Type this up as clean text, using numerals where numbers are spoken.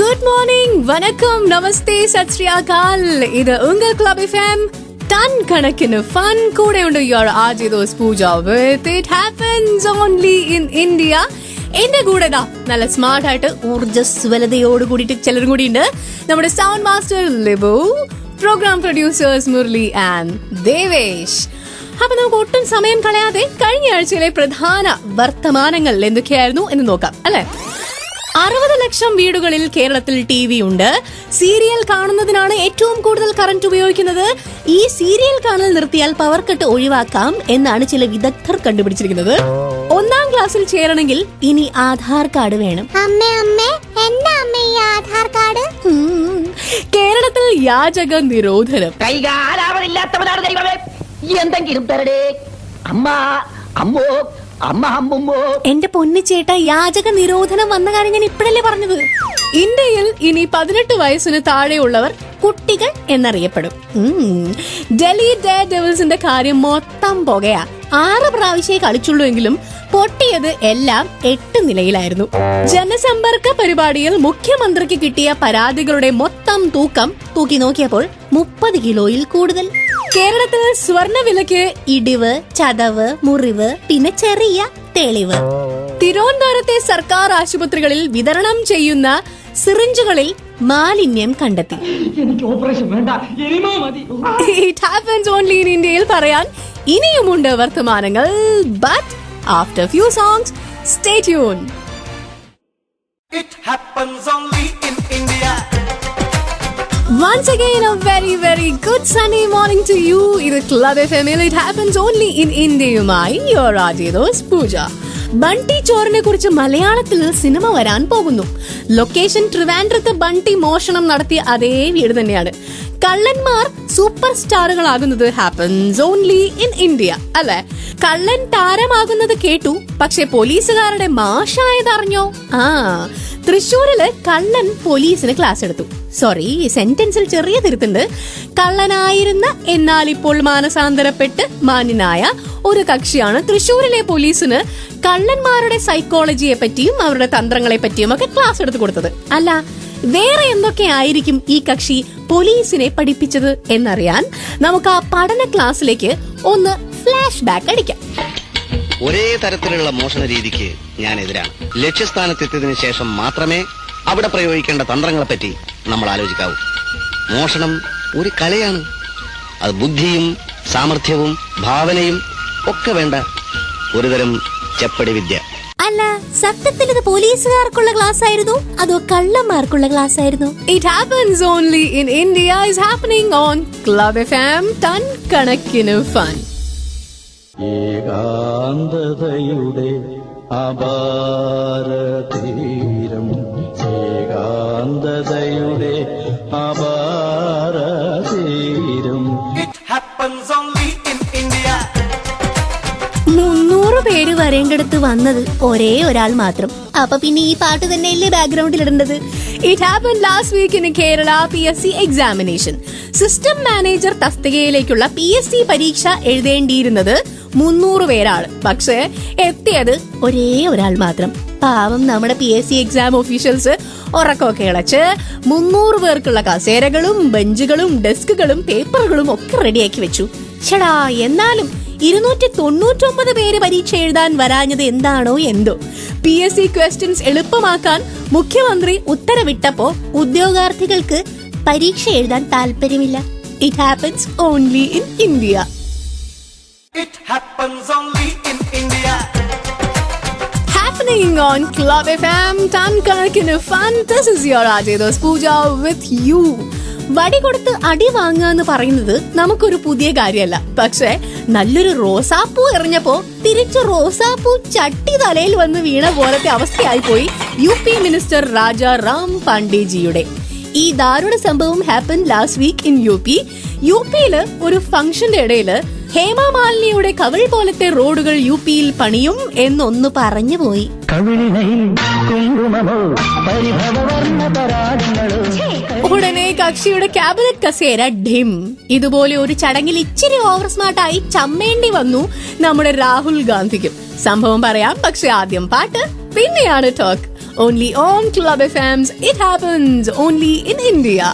Good morning, வணக்கம், நமஸ்தே, சத் ஸ்ரீ அகால். இது உங்கள் கிளப் எஃப்எம். டன் கணக்கிന് ഫൺ കൂടെയുണ്ട് യുവർ ആർജെ ദോസ് Pooja with it happens only in India. എന്റെ കൂടെ നല്ല സ്മാർട്ട് ആയിട്ട് ഊർജ്ജസ്വലതയോട് കൂടിയിട്ട് ചിലരും കൂടി ഉണ്ട്. നമ്മുടെ sound master Libu, programme producers Murali and Devesh. അപ്പൊ നമുക്ക് ഒട്ടും സമയം കളയാതെ കഴിഞ്ഞ ആഴ്ചയിലെ പ്രധാന വർത്തമാനങ്ങൾ എന്തൊക്കെയായിരുന്നു എന്ന് നോക്കാം, അല്ലെ? 60 ലക്ഷം വീടുകളിൽ കേരളത്തിൽ TV ഉണ്ട്. സീരിയൽ കാണുന്നതിനാണ് ഏറ്റവും കൂടുതൽ കറന്റ് ഉപയോഗിക്കുന്നത്. ഈ സീരിയൽ കാണൽ നിർത്തിയാൽ പവർ കട്ട് ഒഴിവാക്കാം എന്നാണ് ചില വിദഗ്ധർ കണ്ടുപിടിച്ചിരിക്കുന്നത്. 1ാം ക്ലാസ്സിൽ ചേരണമെങ്കിൽ ഇനി ആധാർ കാർഡ് വേണം. ആധാർ കാർഡ്. കേരളത്തിൽ യാചക നിരോധനം. കൈകാലാവതില്ലാത്തവനാണ് ദൈവമേ, എന്തെങ്കിലും തരടേ. അമ്മ അമ്മോ അമ്മ അമ്മുമ്മോ. എന്റെ പൊന്നിച്ചേട്ട, യാചക നിരോധനം വന്ന കാര്യം ഞാൻ ഇപ്പോഴല്ലേ പറഞ്ഞത്. ഇന്ത്യയിൽ ഇനി 18 വയസ്സിന് താഴെയുള്ളവർ കുട്ടികൾ എന്നറിയപ്പെടും. ഡൽഹി ഡെയർ ഡെവിൾസിന്റെ കാര്യം മൊത്തം പുകയാ. 6 പ്രാവശ്യമേ കളിച്ചുള്ളൂ എങ്കിലും പൊട്ടിയത് എല്ലാം 8 നിലയിലായിരുന്നു. ജനസമ്പർക്ക പരിപാടിയിൽ മുഖ്യമന്ത്രിക്ക് കിട്ടിയ പരാതികളുടെ മൊത്തം തൂക്കം തൂക്കി നോക്കിയപ്പോൾ 30 കിലോയിൽ കൂടുതൽ. കേരളത്തിൽ സ്വർണ്ണവിലയ്ക്ക് ഇടിവ്, ചതവ്, മുറിവ്, പിന്നെ ചെറിയ തെളിവ്. തിരുവനന്തപുരത്തെ സർക്കാർ ആശുപത്രികളിൽ വിതരണം ചെയ്യുന്ന സിറിഞ്ചുകളിൽ മാലിന്യം കണ്ടെത്തി. എനിക്ക് ഓപ്പറേഷൻ വേണ്ട, എനിമോ മതി. ഇറ്റ് ഹാപ്പൻസ് ഓൺലി ഇൻ ഇന്ത്യയിൽ പറയാൻ ഇനിയുമുണ്ട് വർത്തമാനങ്ങൾ. But after few songs, stay tune. It happens only in India. Once again, a very, very good Sunday morning to you. This is Club FM. It happens only in India. Your RJ Dos Pooja. ബണ്ടി ചോറിനെ കുറിച്ച് മലയാളത്തിൽ cinema വരാൻ പോകുന്നു. Location ട്രിവാൻഡ്രത്ത് ബണ്ടി മോഷണം നടത്തിയ അതേ വീട് തന്നെയാണ്. കള്ളന്മാർ സൂപ്പർ സ്റ്റാറുകളാകുന്നത് ഹാപ്പൻസ് ഓൺലി ഇൻ ഇന്ത്യ, അല്ലെ? കള്ളൻ താരമാകുന്നത് കേട്ടു, പക്ഷെ പോലീസുകാരുടെ മാഷായതറിഞ്ഞോ? തൃശ്ശൂരില് കള്ളൻ പോലീസിന് ക്ലാസ് എടുത്തു. സോറി, സെന്റൻസിൽ ചെറിയ തിരുത്തുണ്ട്. കള്ളനായിരുന്ന എന്നാൽ ഇപ്പോൾ മാനസാന്തരപ്പെട്ട് മാന്യനായ ഒരു കക്ഷിയാണ് തൃശ്ശൂരിലെ പോലീസിന് കള്ളന്മാരുടെ സൈക്കോളജിയെ പറ്റിയും അവരുടെ തന്ത്രങ്ങളെ പറ്റിയും ഒക്കെ ക്ലാസ് എടുത്തു കൊടുത്തത്. അല്ല, വേറെ എന്തൊക്കെ ആയിരിക്കും ഈ കക്ഷി പോലീസിനെ പഠിപ്പിച്ചത് എന്നറിയാൻ നമുക്ക് ആ പഠന ക്ലാസ്സിലേക്ക് ഒന്ന് ഫ്ലാഷ് ബാക്ക് അടിക്കാം. ഒരേ തരത്തിലുള്ള മോഷണ രീതിക്ക് ഞാൻ എതിരാണ്. ലക്ഷ്യസ്ഥാനത്തെത്തിയതിനു ശേഷം മാത്രമേ അവിടെ പ്രയോഗിക്കേണ്ട തന്ത്രങ്ങളെപ്പറ്റി നമ്മൾ ആലോചിക്കാവൂ. മോഷണം ഒരു കലയാണ്. അത് ബുദ്ധിയും സാമർഥ്യവും ഭാവനയും ഒക്കെ വേണ്ട ഒരുതരം ചെപ്പടി വിദ്യ. അല്ല, സത്യത്തിൽ ഇത് പോലീസുകാർക്കുള്ള ക്ലാസ് ആയിരുന്നു അതോ കള്ളന്മാർക്കുള്ള ക്ലാസ് ആയിരുന്നു? It happens only in India is happening on Club FM. Ton കണക്കിന് ഫൺ. ഏകാന്തതയുടെ അപാരതീരം, ഏകാന്തതയുടെ അപാരതീരം. It happens only in India. 300 പേര് വരേണ്ടടുത്ത് വന്നത് ഒരേ ഒരാൾ മാത്രം. അപ്പൊ പിന്നെ ഈ പാട്ട് തന്നെയല്ലേ ബാക്ക്ഗ്രൗണ്ടിൽ ഇടേണ്ടത്? It happened last week in Kerala PSC examination. System manager തസ്തികയിലേക്കുള്ള PSC പരീക്ഷ എഴുതേണ്ടിയിരുന്നത് 300 പേരാണ്. പക്ഷേ എത്തിയത് ഒരേ ഒരാൾ മാത്രം. പാവം നമ്മുടെ PSC എക്സാം ഒഫീഷ്യൽസ് ഉറക്കമൊക്കെ ഇളച്ച് 300 പേർക്കുള്ള കസേരകളും ബെഞ്ചുകളും ഡെസ്കുകളും പേപ്പറുകളും ഒക്കെ റെഡിയാക്കി വെച്ചു. ചേടാ, എന്നാലും 299 പേര് പരീക്ഷ എഴുതാൻ വരാഞ്ഞത് എന്താണോ എന്തോ. PSC ക്വസ്റ്റ്യൻസ് എളുപ്പമാക്കാൻ മുഖ്യമന്ത്രി ഉത്തരവിട്ടപ്പോ ഉദ്യോഗാർത്ഥികൾക്ക് പരീക്ഷ എഴുതാൻ താല്പര്യമില്ല. It happens only in India. It happens only in India. Happening on Club FM. Ton കണക്കിന് fun. This is your RJ Dos Pooja with you. വടി കൊടുത്ത് അടി വാങ്ങാന്ന് പറയുന്നത് നമുക്കൊരു പുതിയ കാര്യമല്ല. പക്ഷെ നല്ലൊരു റോസാപ്പൂ എറിഞ്ഞപ്പോ തിരിച്ച് റോസാപ്പൂ ചട്ടി തലയിൽ വന്ന് വീണ പോലത്തെ അവസ്ഥയായി പോയി UP മിനിസ്റ്റർ രാജാ റാം പാണ്ഡേജിയുടെ. ഈ ദാരുണ സംഭവം ഹാപ്പൻ ലാസ്റ്റ് വീക്ക് ഇൻ യുപിയില് ഒരു ഫംഗ്ഷന്റെ ഇടയില് ഹേമമാലിനിയുടെ കവിൾ പോലത്തെ റോഡുകൾ UPയിൽ പണിയും എന്നൊന്ന് പറഞ്ഞു പോയി. ഉടനെ കക്ഷിയുടെ ക്യാബിനറ്റ് കസേര ഡിം. ഇതുപോലെ ഒരു ചടങ്ങിൽ ഇച്ചിരി ഓവർ സ്മാർട്ടായി ചമ്മേണ്ടി വന്നു നമ്മുടെ രാഹുൽ ഗാന്ധിക്കും. സംഭവം പറയാം, പക്ഷെ ആദ്യം പാട്ട്, പിന്നെയാണ് talk. only on Club FM's It Happens Only in India.